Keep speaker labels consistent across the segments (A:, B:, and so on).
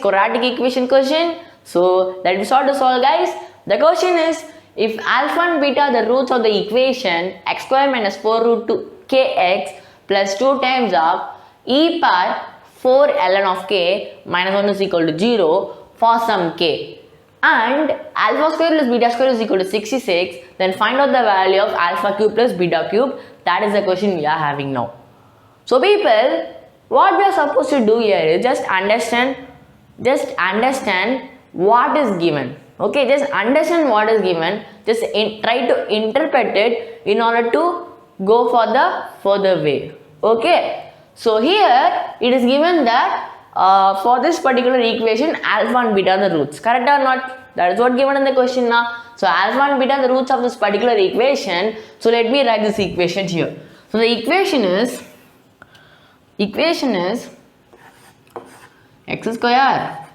A: quadratic equation question. So let me start to solve, guys. The question is, if alpha and beta are the roots of the equation x square minus 4 root 2 kx plus 2 times of e power 4 ln of k minus 1 is equal to 0 for some k, and alpha square plus beta square is equal to 66, then find out the value of alpha cube plus beta cube. That is the question we are having now. So people, what we are supposed to do here is just understand what is given. Okay, just understand what is given, just try to interpret it in order to go for the further way. Okay, so here it is given that for this particular equation alpha and beta are the roots, correct or not? That is what given in the question now. So alpha and beta are the roots of this particular equation. So let me write this equation here. So the equation is x square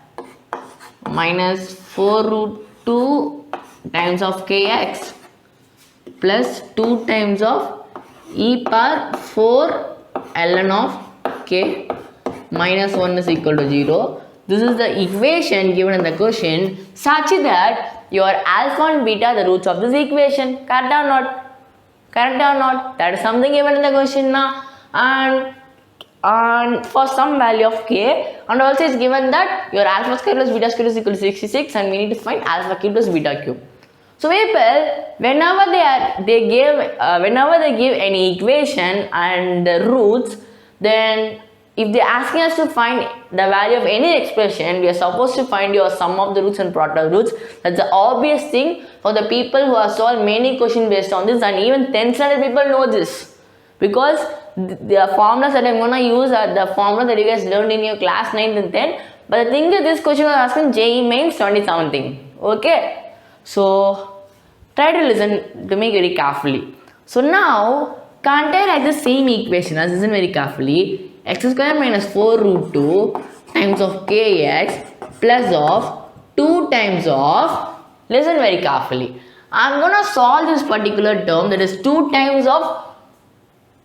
A: minus 4 root 2 times of kx plus 2 times of e power 4 ln of k minus 1 is equal to 0. This is the equation given in the question, such that your alpha and beta are the roots of this equation. Correct or not? Correct or not? That is something given in the question now. And for some value of k, and also it's given that your alpha square plus beta square is equal to 66, and we need to find alpha cube plus beta cube. So people, whenever they give any equation and the roots, then if they are asking us to find the value of any expression, we are supposed to find your sum of the roots and product of the roots. That's the obvious thing for the people who have solved many questions based on this, and even 10th standard people know this, because the formulas that I'm gonna use are the formula that you guys learned in your class 9th and 10th. But the thing is, this question was asking JEE Mains 2017. Okay, so try to listen to me very carefully. So now, can't I write the same equation as listen very carefully? X square minus 4 root 2 times of kx plus of 2 times of, listen very carefully, I'm gonna solve this particular term, that is 2 times of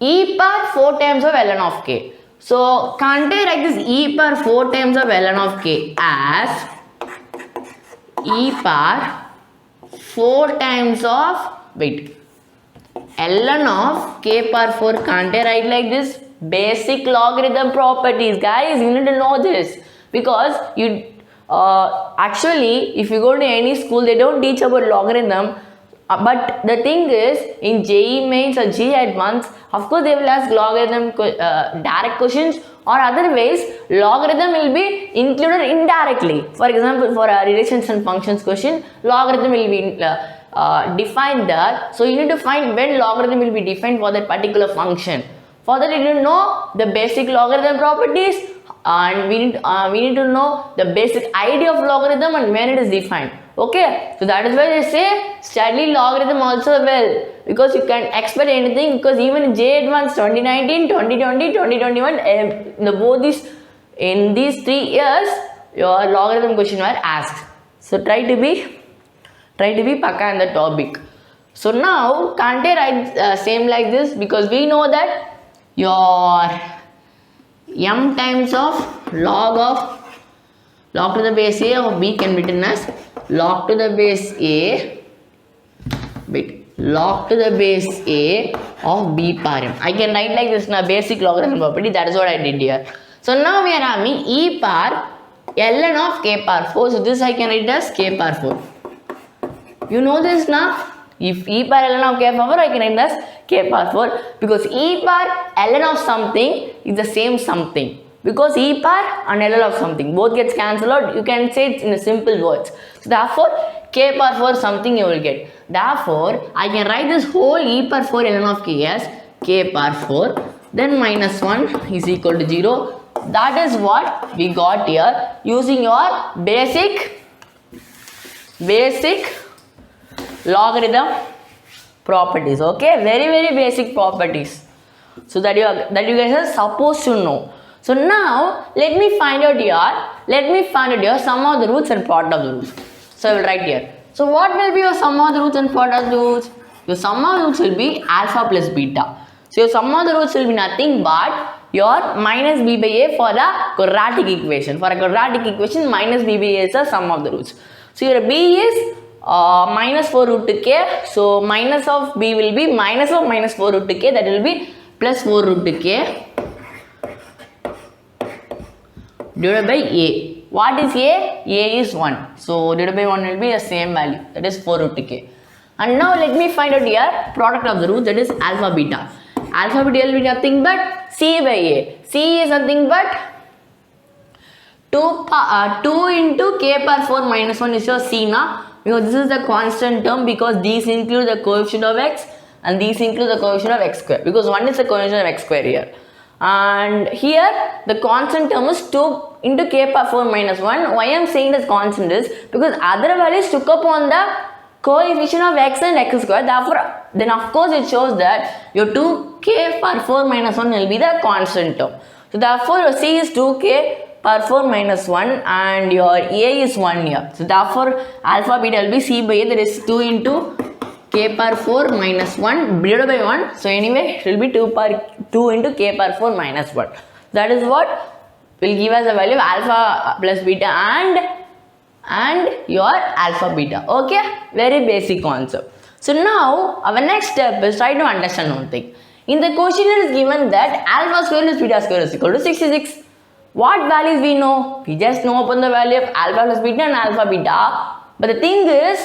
A: e power 4 times of ln of k. So can't I write this e power 4 times of ln of k as e power 4 times of, ln of k power 4, can't I write like this? Basic logarithm properties, guys, you need to know this, because you actually if you go to any school they don't teach about logarithm. But the thing is, in JEE Mains or JEE Advanced, of course they will ask logarithm direct questions, or other ways logarithm will be included indirectly. For example, for a relations and functions question, logarithm will be defined there. So you need to find when logarithm will be defined for that particular function. For that, you need to know the basic logarithm properties, and we need to know the basic idea of logarithm and when it is defined. Okay, so that is why they say study logarithm also well, because you can expect anything, because even in JEE Advanced 2019, 2020, 2021, in these 3 years your logarithm question were asked. So try to be pakka in the topic. So now can't I write same like this, because we know that your m times of log to the base a of b can be written as log to the base a of b power m. I can write like this now, basic logarithm property. That is what I did here. So now we are having e power ln of k power 4. So this I can write as k power 4. You know this now. If e power ln of k power 4, I can write as k power 4, because e power ln of something is the same something. Because e power and ln of something both gets cancelled out, you can say it in a simple words. So therefore, k power 4 something you will get. Therefore, I can write this whole e power 4 ln of k as k power 4. Then minus 1 is equal to 0. That is what we got here using your basic logarithm properties. Okay, very basic properties, so that you guys are supposed to know. So now let me find out your sum of the roots and product of the roots. So I will write here. So what will be your sum of the roots and product of the roots? Your sum of the roots will be alpha plus beta. So your sum of the roots will be nothing but your minus b by a for a quadratic equation. For a quadratic equation, minus b by a is the sum of the roots. So your b is minus 4 root k. So minus of b will be minus of minus 4 root k. That will be plus 4 root k divided by a. What is a? A is 1. So divided by 1 will be the same value. That is 4 root k. And now let me find out here product of the roots, that is alpha beta. Alpha beta will be nothing but c by a. C is nothing but 2 into k power 4 minus 1 is your c now. Because this is the constant term, because these include the coefficient of x and these include the coefficient of x square, because 1 is the coefficient of x square here. And here the constant term is 2 into k power 4 minus 1. Why I am saying this constant is because other values took up on the coefficient of x and x square. Therefore, then of course it shows that your 2k power 4 minus 1 will be the constant term. So therefore your c is 2k power 4 minus 1 and your a is 1 here. So therefore alpha beta will be c by a, that is 2 into k power 4 minus 1 divided by 1. So anyway it will be 2 into k power 4 minus 1. That is what will give us the value of alpha plus beta and your alpha beta. Okay, very basic concept. So now our next step is try to understand one thing. In the question it is given that alpha square plus beta square is equal to 66. What values we know? We just know upon the value of alpha plus beta and alpha beta. But the thing is,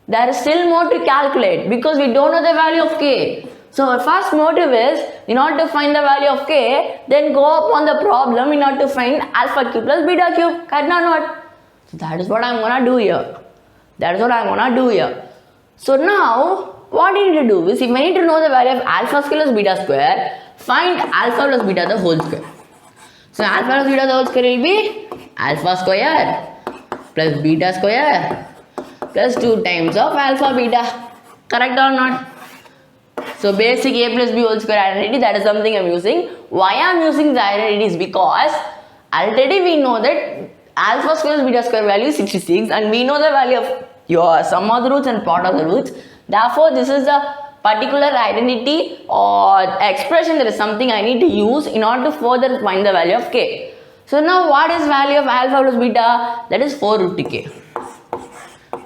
A: there is still more to calculate because we don't know the value of k. So our first motive is, in order to find the value of k, then go up on the problem in order to find alpha cube plus beta cube. Correct or not? So that is what I am gonna do here. That is what I am gonna do here. So now, what you need to do is, if I need to know the value of alpha square plus beta square, find alpha plus beta the whole square. So alpha plus beta the whole square will be alpha square plus beta square plus 2 times of alpha beta. Correct or not? So basic a plus b whole square identity, that is something I am using. Why I am using the identity is because already we know that alpha square plus beta square value is 66 and we know the value of your sum of the roots and product of the roots. Therefore this is the particular identity or expression, that is something I need to use in order to further find the value of k. So now what is value of alpha plus beta? That is 4 root k.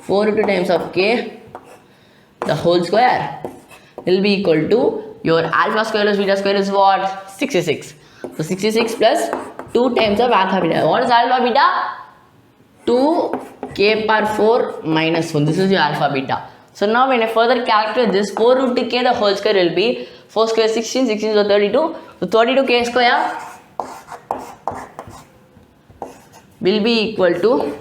A: 4 root times of k the whole square will be equal to your alpha square plus beta square is what? 66. So 66 plus 2 times of alpha beta. What is alpha beta? 2 k power 4 minus 1. This is your alpha beta. So now when I further calculate this, 4 root k the whole square will be 4 square 16, 16 so 32. So 32k square will be equal to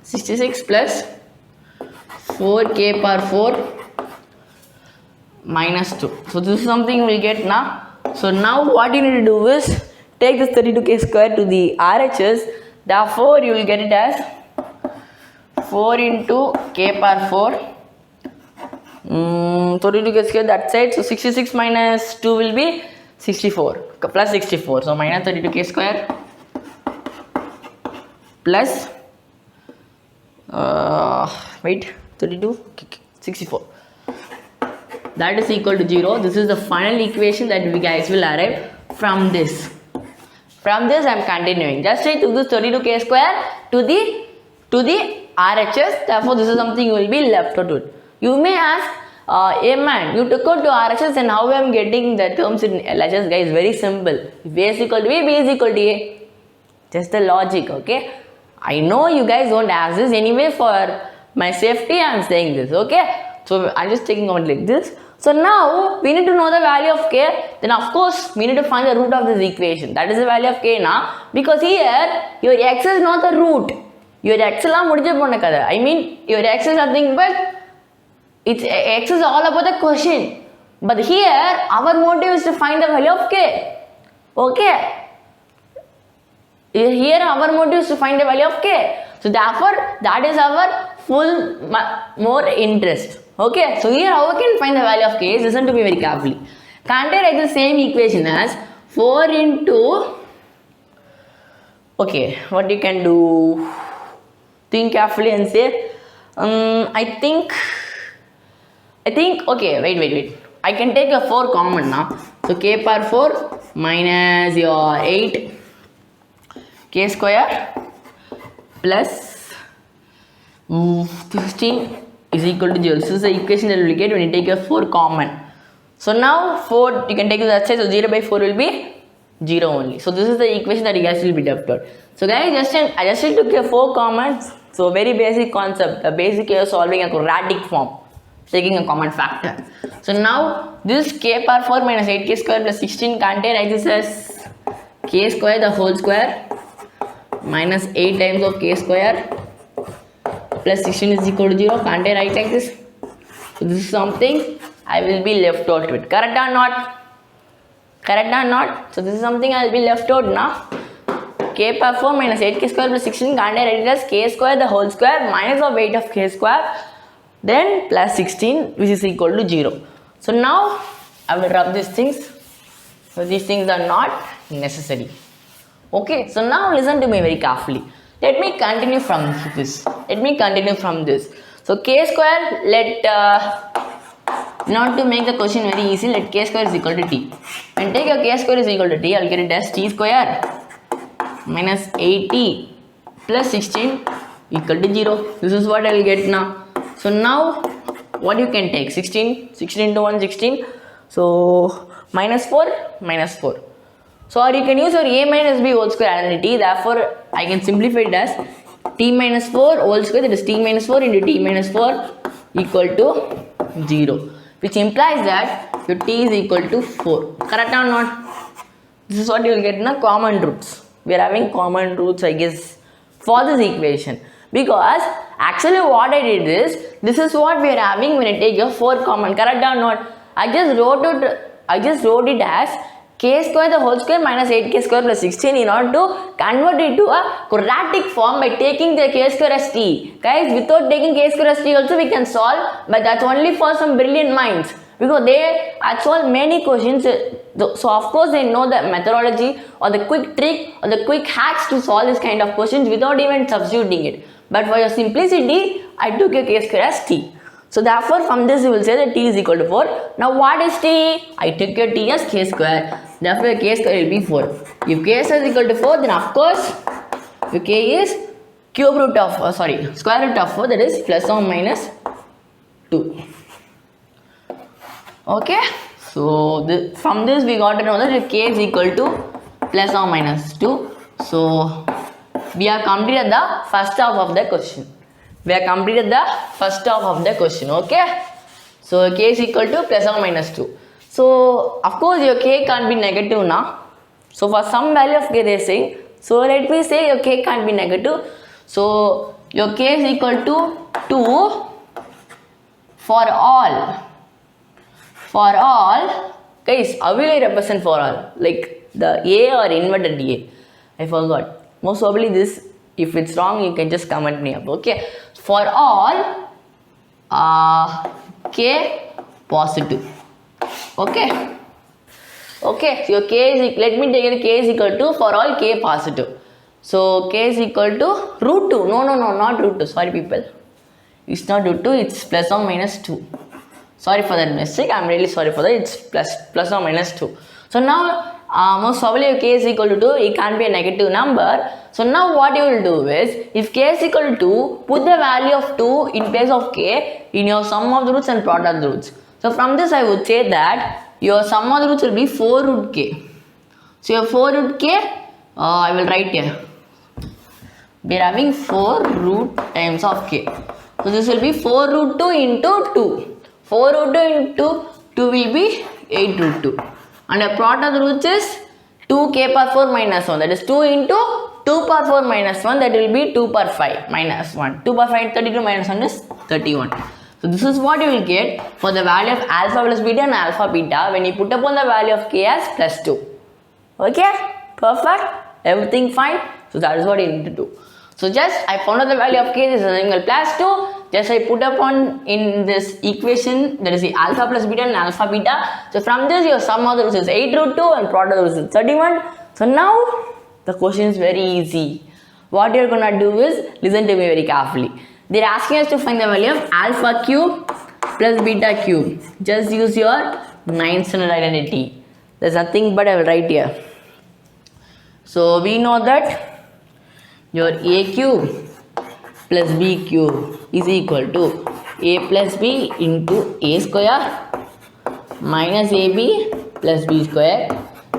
A: 66 plus 4k power 4 minus 2. So this is something we will get now. So now what you need to do is take this 32k square to the RHS. Therefore you will get it as 4 into k power 4 32k square that side. So 66 minus 2 will be 64 plus 64. So minus 32k square plus 32 64. That is equal to 0. This is the final equation that we guys will arrive from this. From this I am continuing. Just I took this 32k square to the RHS. Therefore this is something you will be left out with. You may ask, hey man, you took out to RHS and how I am getting the terms in LHS? Guys, very simple. If A is equal to B, B is equal to A. Just the logic, okay? I know you guys won't ask this. Anyway, for my safety I am saying this, okay? So I am just taking out like this. So now we need to know the value of k. Then of course we need to find the root of this equation. That is the value of k now. Because here your x is not the root. Your x is I mean your x is nothing but x is all about the question. But here our motive is to find the value of k. Okay. Here our motive is to find the value of k. So therefore that is our full more interest. Okay, so here how we can find the value of k is, listen to me very carefully. Can't I write the same equation as 4 into, okay, what you can do, think carefully and say, I think, okay, wait, I can take a 4 common now. So k power 4 minus your 8 k square plus 16 is equal to 0. This is the equation that we will get when you take your 4 common. So now 4 you can take the other side, so 0 by 4 will be 0 only. So this is the equation that you guys will be left out. So guys, I just took your 4 common. So very basic concept, the basic way of solving a quadratic form, taking a common factor. So now this k power 4 minus 8k square plus 16 can't I write this as k square the whole square minus 8 times of k square plus 16 is equal to 0. Can't I write like this? So this is something I will be left out with. Correct or not? Correct or not? So this is something I will be left out now. K power 4 minus 8k square plus 16 can't I write it as k square the whole square minus of 8 of k square then plus 16 which is equal to 0. So now I will rub these things. So these things are not necessary. Okay, so now listen to me very carefully. Let me continue from this. So k square, not to make the question very easy, let k square is equal to t. When take your k square is equal to t, I will get it as t square minus 8t plus 16 equal to 0. This is what I will get now. So now what you can take? 16 into 1, 16. So minus 4. So or you can use your a minus b whole square identity. Therefore I can simplify it as t minus 4 whole square, that is t minus 4 into t minus 4 equal to 0. Which implies that your t is equal to 4. Correct or not? This is what you will get in a common roots. We are having common roots, I guess, for this equation. Because actually what I did is, this is what we are having when I take your 4 common. Correct or not? I just wrote it as k square the whole square minus 8k square plus 16 in order to convert it to a quadratic form by taking the k square as t. Guys, without taking k square as t also we can solve, but that's only for some brilliant minds. Because they had solved many questions, so of course they know the methodology or the quick trick or the quick hacks to solve this kind of questions without even substituting it. But for your simplicity, I took a k square as t. So therefore from this you will say that t is equal to 4. Now what is t? I took your t as k square. Therefore your k square will be 4. If k square is equal to 4, then of course your k is square root of 4, that is plus or minus 2. Okay, so from this we got to know that k is equal to plus or minus 2. So we have completed the first half of the question. Okay, so k is equal to plus or minus 2. So of course your k can't be negative now. So for some value of k they are saying, so let me say your k can't be negative. So your k is equal to 2 for all. Guys, how will I represent for all? Like the a or inverted a? I forgot. Most probably this, if it's wrong you can just comment me up. Okay, for all k positive. Okay, so your k is, let me take it, k is equal to for all k positive. So k is equal to root 2. No, not root 2. Sorry people, it's not root 2, it's plus or minus 2. Sorry for that mistake, I'm really sorry for that. It's plus or minus 2. So now most probably if k is equal to 2, it can't be a negative number. So now what you will do is, if k is equal to 2, put the value of 2 in place of k in your sum of the roots and product of the roots. So from this I would say that your sum of the roots will be 4 root k. So your 4 root k, I will write here. We are having 4 root times of k. So this will be 4 root 2 into 2. 4 root 2 into 2 will be 8 root 2. And the product of the roots is 2k power 4 minus 1. That is 2 into 2 power 4 minus 1. That will be 2 power 5 minus 1. 2 power 5 32 minus 1 is 31. So this is what you will get for the value of alpha plus beta and alpha beta when you put upon the value of k as plus 2. Okay? Perfect? Everything fine? So that is what you need to do. So just I found out the value of k, this is angle plus 2. Just I put upon in this equation, that is the alpha plus beta and alpha beta. So from this your sum of the roots is 8 root 2 and product of the roots is 31. So now the question is very easy. What you are gonna do is, listen to me very carefully. They are asking us to find the value of alpha cube plus beta cube. Just use your 9th standard identity. There's nothing but I will write here. So we know that your a cube plus b cube is equal to a plus b into a square minus ab plus b square.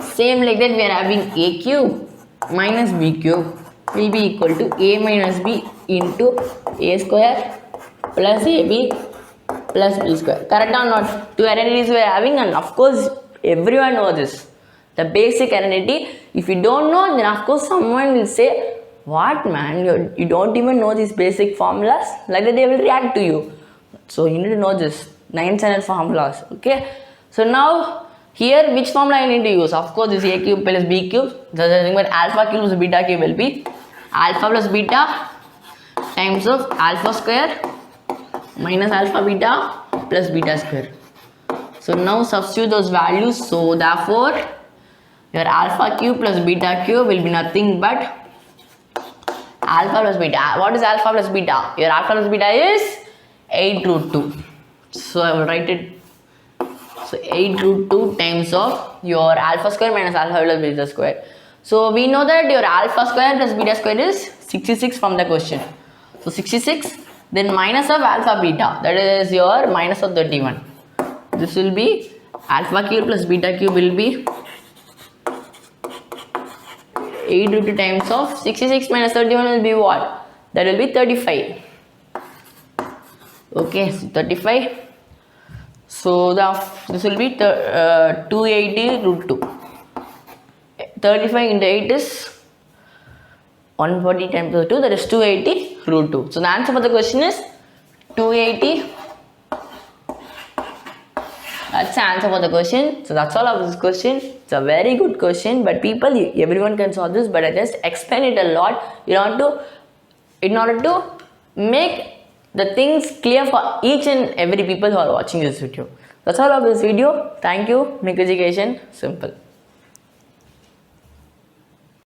A: Same like that we are having a cube minus b cube will be equal to a minus b into a square plus ab plus b square. Correct or not? Two identities we are having, and of course everyone knows this. The basic identity. If you don't know, then of course someone will say, what man, you don't even know these basic formulas? Like that they will react to you. So you need to know this 9 standard formulas. Okay. So now here which formula I need to use? Of course this a cube plus b cube. The thing about alpha cube plus beta cube will be alpha plus beta times of alpha square minus alpha beta plus beta square. So now substitute those values. So therefore your alpha cube plus beta cube will be nothing but alpha plus beta. What is alpha plus beta? Your alpha plus beta is 8 root 2. So I will write it. So 8 root 2 times of your alpha square minus alpha plus beta square. So we know that your alpha square plus beta square is 66 from the question. So 66, then minus of alpha beta, that is your minus of 31. This will be alpha cube plus beta cube will be 8 root 2 times of 66 minus 31 will be what? That will be 35. Okay, so 35. So this will be 280 root 2. 35 into 8 is 140 times 2, that is 280 root 2. So the answer for the question is 280. That's the answer for the question. So that's all of this question. It's a very good question, but everyone can solve this, but I just explain it a lot in order to make the things clear for each and every people who are watching this video. That's all of this video. Thank you. Make education simple.